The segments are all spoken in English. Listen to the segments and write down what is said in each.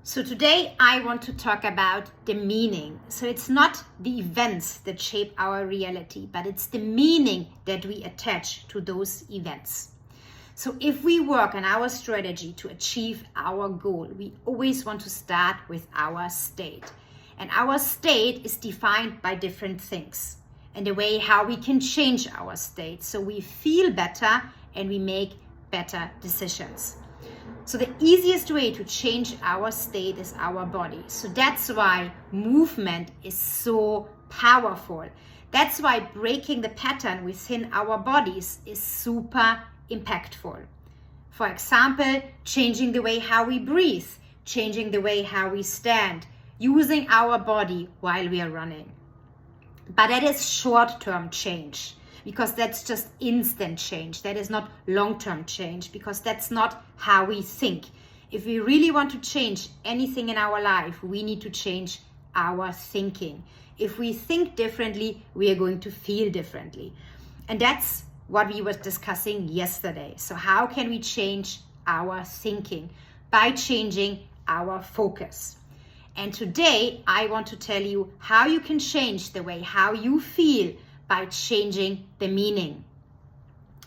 So today I want to talk about the meaning. So it's not the events that shape our reality, but it's the meaning that we attach to those events. So if we work on our strategy to achieve our goal, we always want to start with our state. And our state is defined by different things and the way how we can change our state so we feel better and we make better decisions. So the easiest way to change our state is our body. So that's why movement is so powerful. That's why breaking the pattern within our bodies is super impactful. For example, changing the way how we breathe, changing the way how we stand, using our body while we are running. But that is short-term change, because that's just instant change. That is not long-term change, because that's not how we think. If we really want to change anything in our life, we need to change our thinking. If we think differently, we are going to feel differently. And that's what we were discussing yesterday. So how can we change our thinking? By changing our focus. And today I want to tell you how you can change the way how you feel by changing the meaning.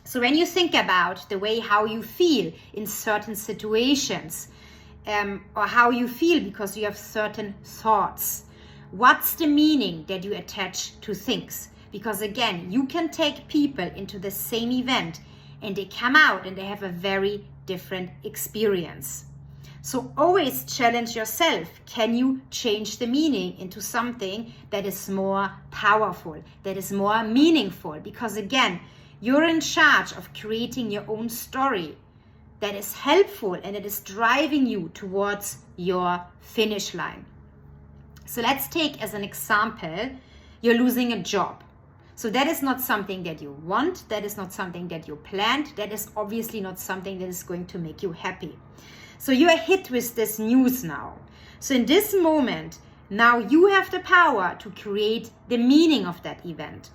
So when you think about the way how you feel in certain situations, or how you feel because you have certain thoughts, what's the meaning that you attach to things? Because again, you can take people into the same event and they come out and they have a very different experience. So always challenge yourself. Can you change the meaning into something that is more powerful, that is more meaningful? Because again, you're in charge of creating your own story that is helpful and it is driving you towards your finish line. So let's take as an example, you're losing a job. So that is not something that you want, that is not something that you planned, that is obviously not something that is going to make you happy. So you are hit with this news now. So in this moment, now you have the power to create the meaning of that event.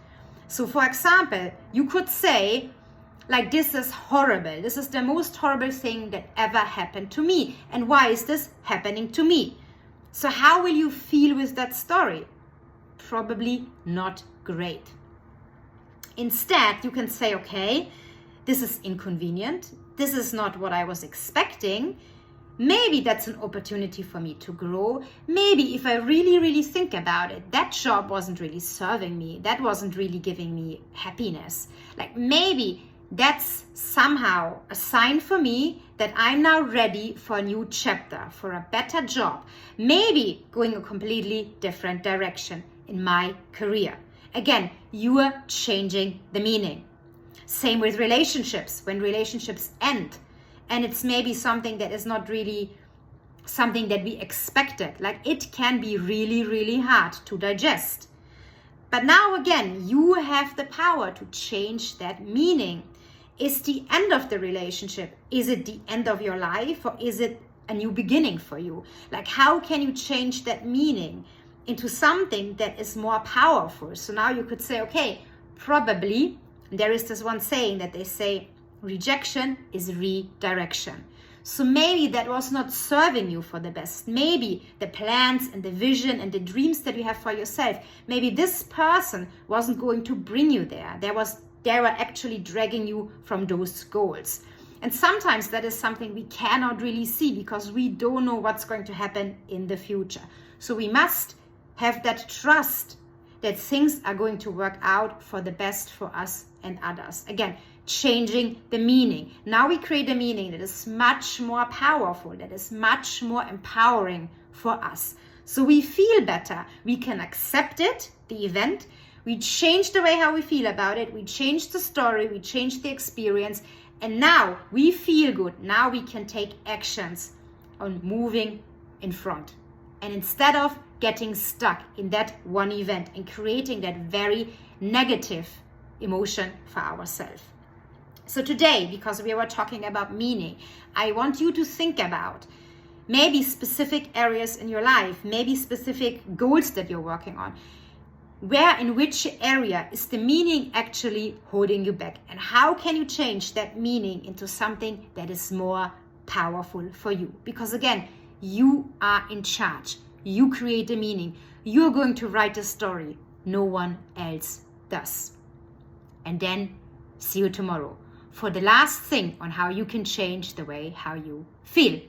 So for example, you could say, like, this is horrible. This is the most horrible thing that ever happened to me. And why is this happening to me? So how will you feel with that story? Probably not great. Instead, you can say, okay, this is inconvenient. This is not what I was expecting. Maybe that's an opportunity for me to grow. Maybe if I really think about it, that job wasn't really serving me. That wasn't really giving me happiness. Like maybe that's somehow a sign for me that I'm now ready for a new chapter, for a better job. Maybe going a completely different direction in my career. Again, you are changing the meaning. Same with relationships. When relationships end, and it's maybe something that is not really something that we expected. Like it can be really hard to digest. But now again, you have the power to change that meaning. Is the end of the relationship, is it the end of your life, or is it a new beginning for you? Like how can you change that meaning into something that is more powerful? So now you could say, okay, probably there is this one saying that they say, rejection is redirection. So maybe that was not serving you for the best. Maybe the plans and the vision and the dreams that you have for yourself, maybe this person wasn't going to bring you there. They were actually dragging you from those goals. And sometimes that is something we cannot really see because we don't know what's going to happen in the future. So we must have that trust that things are going to work out for the best for us and others. Again, changing the meaning. Now we create a meaning that is much more powerful, that is much more empowering for us. So we feel better. We can accept it, the event. We change the way how we feel about it. We change the story. We change the experience. And now we feel good. Now we can take actions on moving in front. And instead of getting stuck in that one event and creating that very negative emotion for ourselves. So today, because we were talking about meaning, I want you to think about maybe specific areas in your life, maybe specific goals that you're working on. Where, in which area is the meaning actually holding you back? And how can you change that meaning into something that is more powerful for you? Because again, You are in charge. You create the meaning. You're going to write a story. No one else does. And then see you tomorrow for the last thing on how you can change the way how you feel.